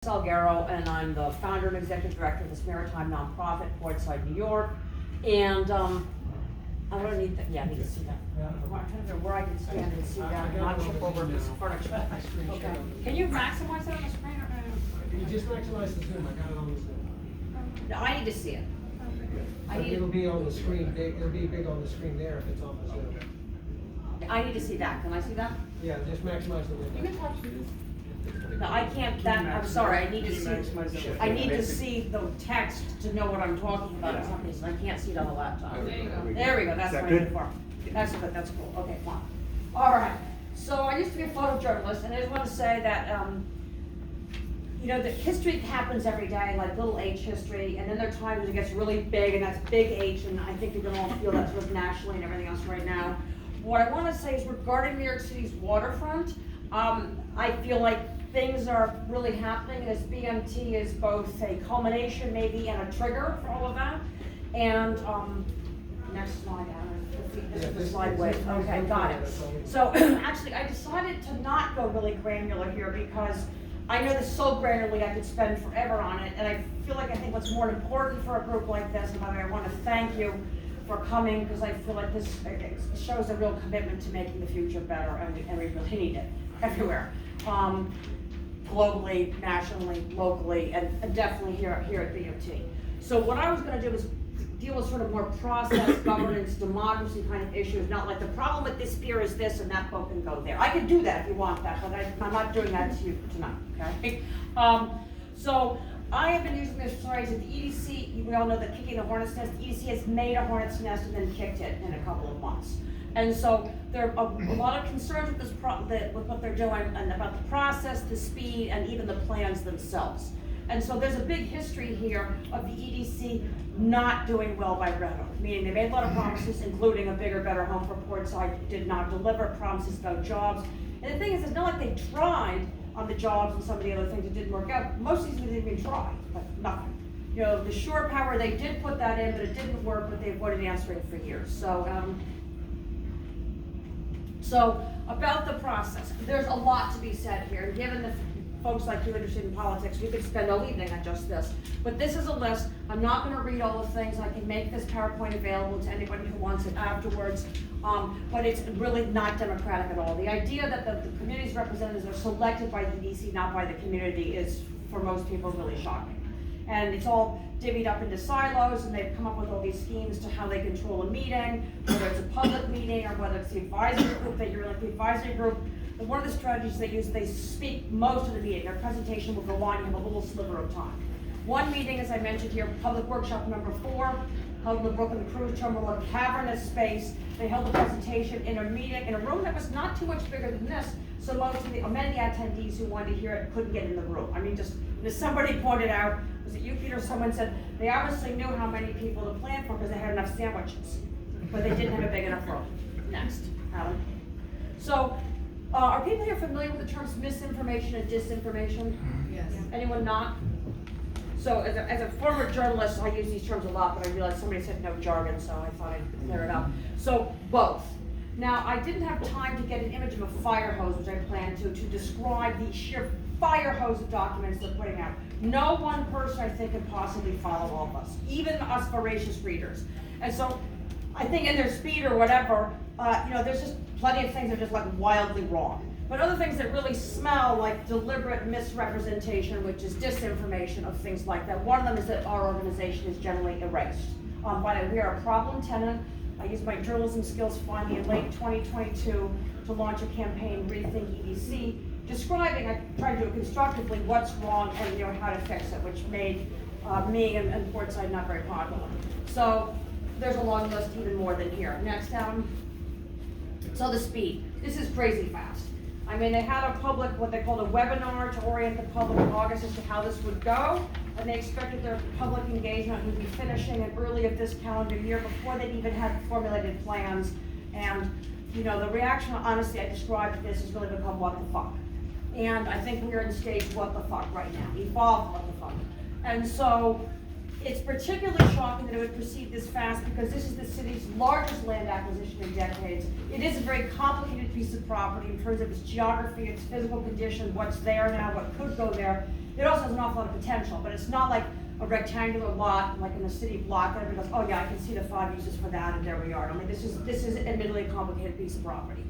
Salguero, and I'm the founder and executive director of this maritime nonprofit, Portside, New York. And I don't need that. Yeah, I need to see that. I'm trying to figure where I can stand and see that, not trip over this furniture. Okay. Can you maximize that on the screen? You just maximize the Zoom. I got it on the Zoom. No, I need to see it. It'll be on the screen. It'll be big on the screen there if it's on the Zoom. I need to see that. Can I see that? Yeah, just maximize the window. You can touch it. No, I can't. That I'm sorry. I need to see. I need to see the text to know what I'm talking about. In some cases, I can't see it on the laptop. There you go. There we go. That's what I'm looking for. That's good. That's cool. Okay, fine. All right. So I used to be a photojournalist, and I just want to say that you know, the history happens every day, like little H history, and then there are times when it gets really big, and that's big H, and I think we can all feel that sort of nationally and everything else right now. What I want to say is regarding New York City's waterfront, I feel like things are really happening. This BMT is both a culmination maybe and a trigger for all of that. And next slide, Alan. This is the slide way. Okay, got it. So actually, I decided to not go really granular here because I know this so granularly I could spend forever on it, and I feel like I think what's more important for a group like this, and by the way, I want to thank you for coming, because I feel like this shows a real commitment to making the future better, and we really need it everywhere, globally, nationally, locally, and definitely here at BMT. So what I was going to do is deal with sort of more process, governance, democracy kind of issues, not like the problem with this pier is this and that boat can go there. I could do that if you want that, but I'm not doing that to you tonight, okay? So I have been using this phrase at the EDC. We all know that kicking the hornet's nest. The EDC has made a hornet's nest and then kicked it in a couple of months. And so there are a lot of concerns with with what they're doing and about the process, the speed, and even the plans themselves. And so there's a big history here of the EDC not doing well by Red Oak, meaning they made a lot of promises, including a bigger, better home for Portside, did not deliver, promises about jobs. And the thing is, it's not like they tried on the jobs and some of the other things that didn't work out. Most of these things didn't even try, but nothing. You know, the shore power, they did put that in, but it didn't work, but they avoided answering for years. So about the process, there's a lot to be said here, and given the folks like you interested in politics, we could spend all evening on just this. But this is a list. I'm not going to read all the things. I can make this PowerPoint available to anybody who wants it afterwards. But it's really not democratic at all. The idea that the community's representatives are selected by the EDC, not by the community, is, for most people, really shocking. And it's all divvied up into silos, and they've come up with all these schemes to how they control a meeting, whether it's a public meeting or whether it's the advisory group that you're like the advisory group. And one of the strategies they use, they speak most of the meeting. Their presentation will go on, you have a little sliver of time. One meeting, as I mentioned here, public workshop number 4, held in the Brooklyn Cruise Terminal, a cavernous space. They held the presentation in a meeting, in a room that was not too much bigger than this, so most of many attendees who wanted to hear it couldn't get in the room. I mean, just, as somebody pointed out, was it you, Peter? Someone said, they obviously knew how many people to plan for because they had enough sandwiches, but they didn't have a big enough room. Next, Alan. So, are people here familiar with the terms misinformation and disinformation? Yes. Anyone not? So as a former journalist, I use these terms a lot, but I realized somebody said no jargon, so I thought I'd clear it up. So both. Now, I didn't have time to get an image of a fire hose, which I planned to describe the sheer fire hose of documents they're putting out. No one person, I think, can possibly follow all of us, even us voracious readers. And so I think in their speed or whatever, you know, there's just plenty of things that are just like wildly wrong. But other things that really smell like deliberate misrepresentation, which is disinformation of things like that. One of them is that our organization is generally erased. By the way, we are a problem tenant. I used my journalism skills finally in late 2022 to launch a campaign, Rethink EDC, describing, I tried to do it constructively, what's wrong and how to fix it, which made me and Portside not very popular. So there's a long list, even more than here. Next, so the speed. This is crazy fast. I mean, they had a public, what they called a webinar to orient the public in August as to how this would go, and they expected their public engagement would be finishing in early of this calendar year before they'd even had formulated plans. And, the reaction, honestly, I described this has really become what the fuck. And I think we're in stage what the fuck right now, evolved what the fuck. And so, It's particularly shocking that it would proceed this fast because this is the city's largest land acquisition in decades. It is a very complicated piece of property in terms of its geography, its physical condition, what's there now, what could go there. It also has an awful lot of potential, but it's not like a rectangular lot, like in a city block, that everybody goes, oh yeah, I can see the 5 uses for that, and there we are. I mean, this is admittedly a complicated piece of property.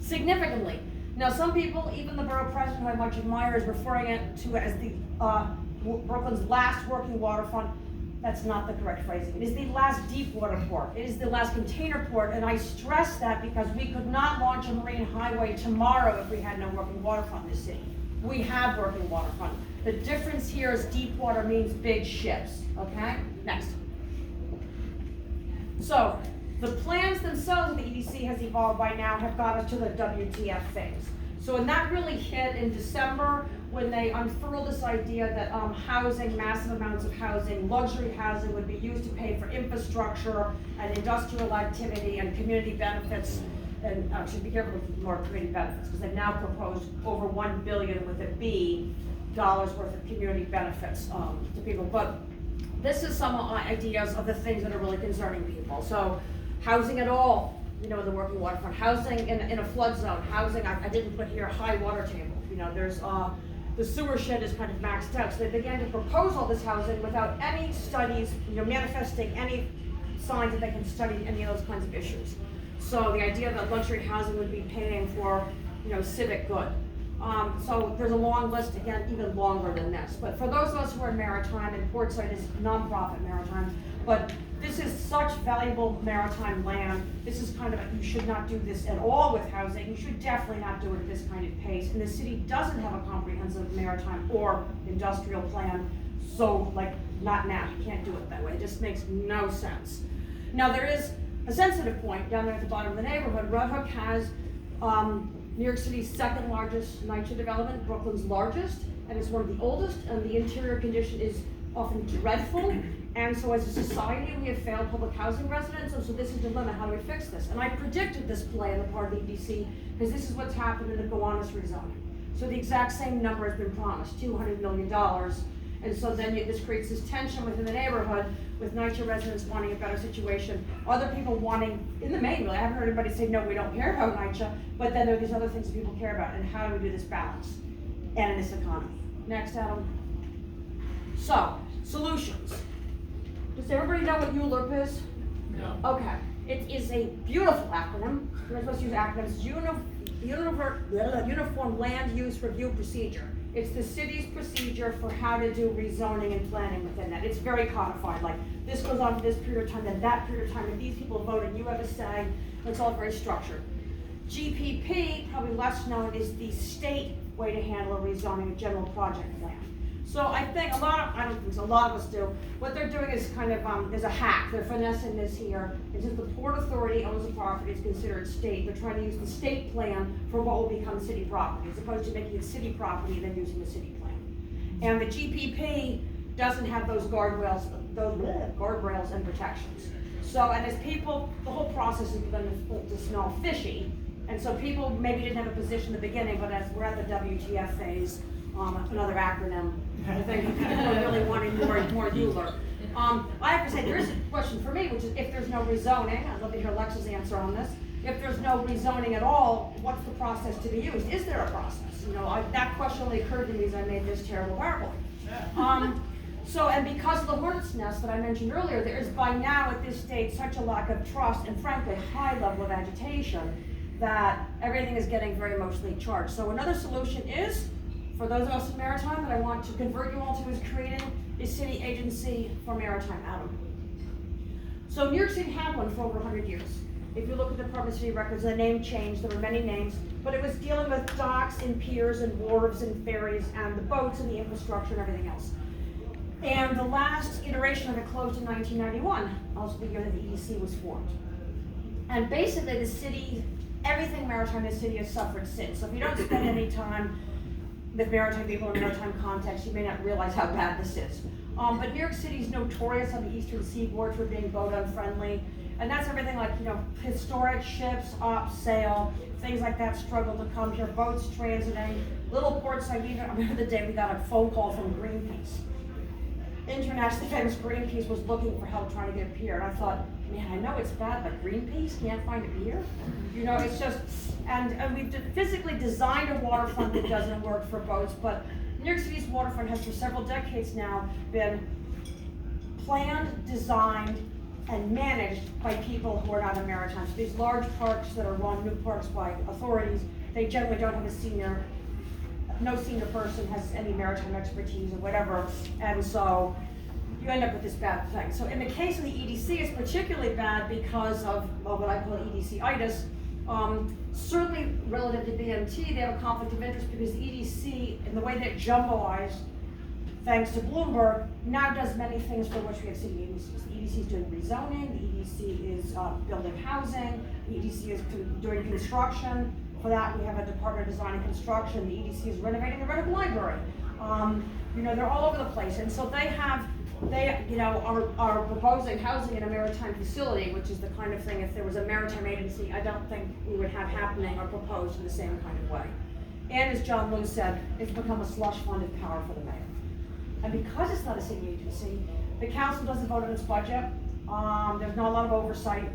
Significantly, now some people, even the borough president, who I much admire, is referring it to as the Brooklyn's last working waterfront. That's not the correct phrasing. It is the last deep water port. It is the last container port, and I stress that because we could not launch a marine highway tomorrow if we had no working waterfront in the city. We have working waterfront. The difference here is deep water means big ships, okay? Next. So, the plans themselves of the EDC has evolved by now have got us to the WTF phase. So, and that really hit in December when they unfurled this idea that housing, massive amounts of housing, luxury housing would be used to pay for infrastructure and industrial activity and community benefits. And I should be careful with more community benefits because they've now proposed over $1 billion with a B dollars worth of community benefits to people. But this is some ideas of the things that are really concerning people. So housing at all, you know, in the working waterfront, housing in a flood zone, housing, I didn't put here high water table. You know, there's the sewer shed is kind of maxed out. So they began to propose all this housing without any studies, you know, manifesting any signs that they can study any of those kinds of issues. So the idea that luxury housing would be paying for, you know, civic good. So there's a long list, again, even longer than this. But for those of us who are in maritime, and Portside is nonprofit maritime, but this is such valuable maritime land. This is kind of, you should not do this at all with housing. You should definitely not do it at this kind of pace. And the city doesn't have a comprehensive maritime or industrial plan. So, like, not now, you can't do it that way. It just makes no sense. Now, there is a sensitive point down there at the bottom of the neighborhood. Red Hook has New York City's second largest NYC development, Brooklyn's largest, and it's one of the oldest, and the interior condition is often dreadful. And so as a society, we have failed public housing residents, and so this is a dilemma. How do we fix this? And I predicted this play on the part of the EDC, because this is what's happened in the Gowanus rezoning. So the exact same number has been promised, $200 million. And so then this creates this tension within the neighborhood with NYCHA residents wanting a better situation, other people wanting, in the main, really, I haven't heard anybody say, no, we don't care about NYCHA, but then there are these other things that people care about, and how do we do this balance and in this economy? Next, Adam. So, solutions. Does everybody know what ULURP is? No. Okay, it is a beautiful acronym. We're supposed to use acronyms. Uniform Land Use Review Procedure. It's the city's procedure for how to do rezoning and planning within that. It's very codified, like this goes on for this period of time, then that period of time, and these people vote and you have a say. It's all very structured. GPP, probably less known, is the state way to handle a rezoning, a general project plan. So I think a lot of us do. What they're doing is kind of, there's a hack. They're finessing this here. It's just the Port Authority owns the property, it's considered state. They're trying to use the state plan for what will become city property, as opposed to making it city property and then using the city plan. And the GPP doesn't have those guardrails and protections. So, and as people, the whole process is beginning to smell fishy. And so people maybe didn't have a position at the beginning, but as we're at the WTF phase, another acronym, I think people are really wanting more ULURP. I have to say, there is a question for me, which is if there's no rezoning, I'd love to hear Alexa's answer on this. If there's no rezoning at all, what's the process to be used? Is there a process? You know, that question only occurred to me as I made this terrible PowerPoint. So, and because of the hornet's nest that I mentioned earlier, there is by now at this stage such a lack of trust and frankly high level of agitation that everything is getting very emotionally charged. So another solution is, for those of us in maritime that I want to convert you all to, is creating a city agency for maritime. Adam. So New York City had one for over 100 years. If you look at the Department of City records, the name changed, there were many names, but it was dealing with docks and piers and wharves and ferries and the boats and the infrastructure and everything else. And the last iteration of it closed in 1991, also the year that the EDC was formed. And basically the city, everything maritime in the city has suffered since. So if you don't spend any time with maritime people in maritime context, you may not realize how bad this is. But New York City is notorious on the eastern seaboard for being boat unfriendly. And that's everything like, you know, historic ships, up, sail, things like that struggle to come here, boats transiting, little ports. I remember the day we got a phone call from Greenpeace. internationally famous Greenpeace was looking for help trying to get a pier, and I thought, man, I know it's bad, but Greenpeace can't find a pier? You know, it's just, and we've physically designed a waterfront that doesn't work for boats, but New York City's waterfront has for several decades now been planned, designed, and managed by people who are not in maritime. So these large parks that are run, new parks by authorities, they generally don't have no senior person has any maritime expertise or whatever, and so you end up with this bad thing. So in the case of the EDC, it's particularly bad because of what I call EDC-itis. Certainly relative to BMT, they have a conflict of interest because the EDC, in the way that jumboized, thanks to Bloomberg, now does many things for which we have city agencies. The EDC is doing rezoning, the EDC is building housing, the EDC is doing construction. For that, we have a Department of Design and Construction. The EDC is renovating the Redwood Library. You know, they're all over the place, and so they are proposing housing in a maritime facility, which is the kind of thing, if there was a maritime agency, I don't think we would have happening or proposed in the same kind of way. And as John Liu said, it's become a slush fund of power for the mayor. And because it's not a city agency, the council doesn't vote on its budget. There's not a lot of oversight,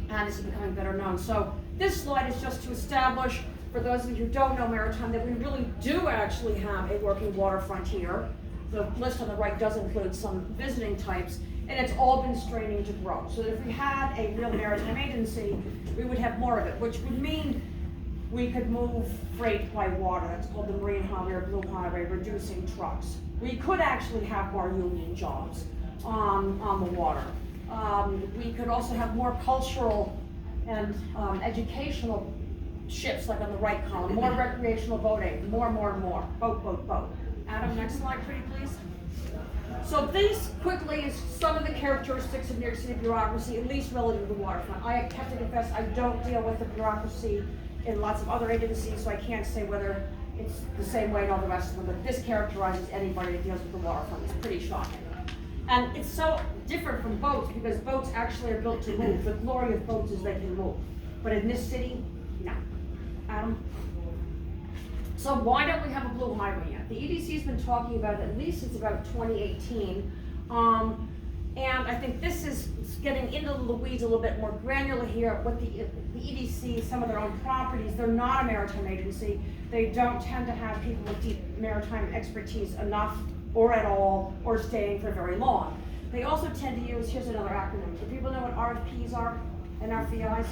and this is becoming better known. So this slide is just to establish, for those of you who don't know maritime, that we really do actually have a working waterfront here. The list on the right does include some visiting types, and it's all been straining to grow. So that if we had a real maritime agency, we would have more of it, which would mean we could move freight by water. That's called the Marine Highway or Blue Highway, reducing trucks. We could actually have more union jobs on the water. We could also have more cultural and educational ships, like on the right column, more recreational boating, more. Boat. Adam, next slide, pretty please. So these quickly is some of the characteristics of New York City bureaucracy, at least relative to the waterfront. I have to confess, I don't deal with the bureaucracy in lots of other agencies, so I can't say whether it's the same way in all the rest of them, but this characterizes anybody that deals with the waterfront. It's pretty shocking. And it's so different from boats because boats actually are built to move. The glory of boats is they can move. But in this city, no. Adam? So why don't we have a blue highway yet? The EDC's been talking about it at least since about 2018. And I think this is getting into the weeds a little bit more granular here. What the EDC, some of their own properties, they're not a maritime agency. They don't tend to have people with deep maritime expertise enough or at all, or staying for very long. They also tend to use, here's another acronym. Do people know what RFPs are and RFIs?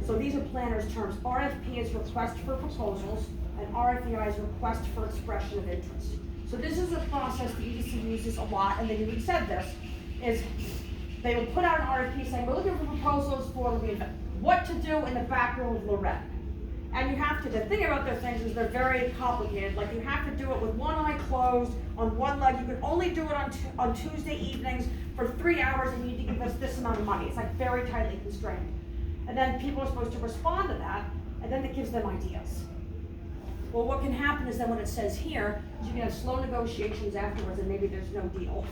So these are planners' terms. RFP is request for proposals, and RFI is request for expression of interest. So this is a process the EDC uses a lot, and they even said this, is they will put out an RFP saying, we're looking for proposals for what to do in the back room of Lorette. And you have to, the thing about those things is they're very complicated. Like you have to do it with one eye closed, on one leg. You can only do it on Tuesday evenings for 3 hours, and you need to give us this amount of money. It's like very tightly constrained. And then people are supposed to respond to that, and then it gives them ideas. Well, what can happen is then what it says here, is you can have slow negotiations afterwards, and maybe there's no deal,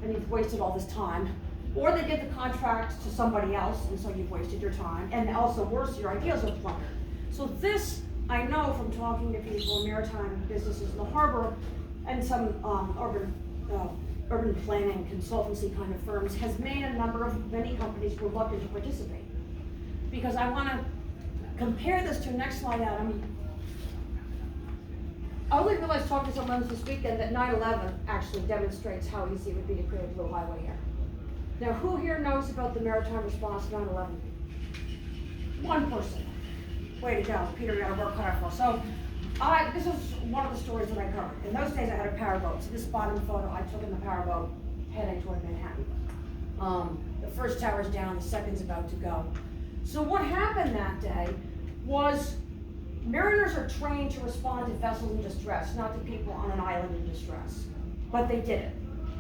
and you've wasted all this time. Or they give the contract to somebody else, and so you've wasted your time. And also worse, your ideas are plundered. So this, I know from talking to people in maritime businesses in the harbor and some urban planning consultancy kind of firms, has made many companies reluctant to participate. Because I want to compare this to, next slide, Adam. I only realized talking to someone this weekend that 9/11 actually demonstrates how easy it would be to create a blue highway here. Now, who here knows about the maritime response to 9/11? One person. Way to go, Peter, got our work cut out for us. So, this is one of the stories that I covered. In those days, I had a powerboat. So this bottom photo I took in the powerboat heading toward Manhattan. The first tower's down, the second's about to go. So what happened that day was mariners are trained to respond to vessels in distress, not to people on an island in distress. But they did it.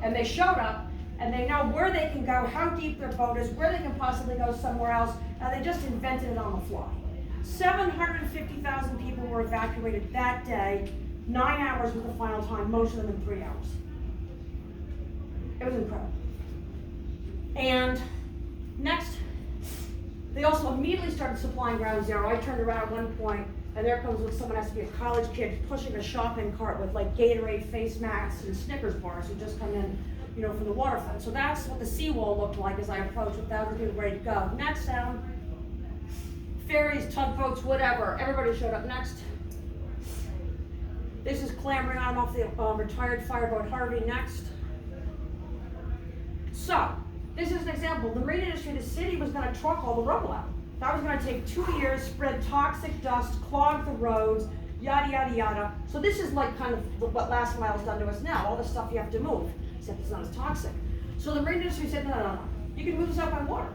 And they showed up, and they know where they can go, how deep their boat is, where they can possibly go somewhere else, and they just invented it on the fly. 750,000 people were evacuated that day, 9 hours was the final time, most of them in 3 hours. It was incredible. And next, they also immediately started supplying ground zero. I turned around at one point And there comes when someone has to be a college kid pushing a shopping cart with like Gatorade face masks and Snickers bars who just come in, you know, from the waterfront. So that's what the seawall looked like as I approached with thousands of people ready to go. Next down, ferries, tugboats, whatever. Everybody showed up next. This is clambering on off the retired fireboat Harvey next. So, this is an example. The marine industry, the city was gonna truck all the rubble out. That was gonna take 2 years, spread toxic dust, clog the roads, yada, yada, yada. So this is like kind of what last mile's done to us now, all the stuff you have to move, except it's not as toxic. So the marine industry said, no, you can move this out by water.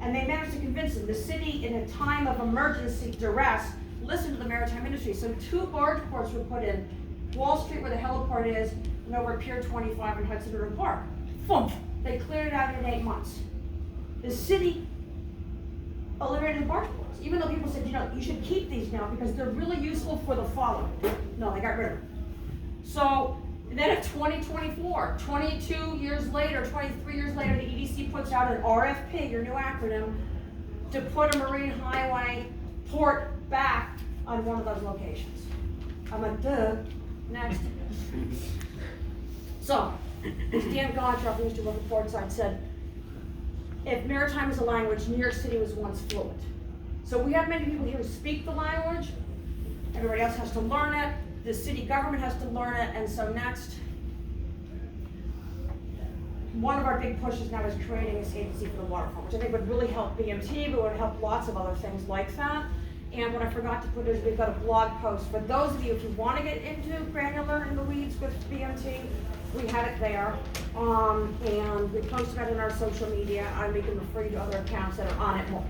And they managed to convince them. The city, in a time of emergency duress, listened to the maritime industry. So 2 barge ports were put in, Wall Street where the heliport is, and over at Pier 25 in Hudson River Park. Boom! They cleared it out in 8 months. The city eliminated the barge ports, even though people said, you know, you should keep these now because they're really useful for the following. No, they got rid of them. So then in 2024, 22 years later, 23 years later, the EDC puts out an RFP, your new acronym, to put a marine highway port back on one of those locations. I'm like, duh, next. So, Dan Gottschalk, who used to work at Portside, said, if maritime is a language, New York City was once fluent. So we have many people here who speak the language, everybody else has to learn it, the city government has to learn it, and so next, one of our big pushes now is creating this agency for the waterfront, which I think would really help BMT, but would help lots of other things like that. And what I forgot to put is we've got a blog post. For those of you, if you want to get into granular in the weeds with BMT, we had it there. And we posted it in our social media. We can refer you to other accounts that are on it more,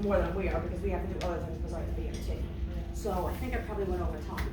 more than we are, because we have to do other things besides BMT. So I think I probably went over time.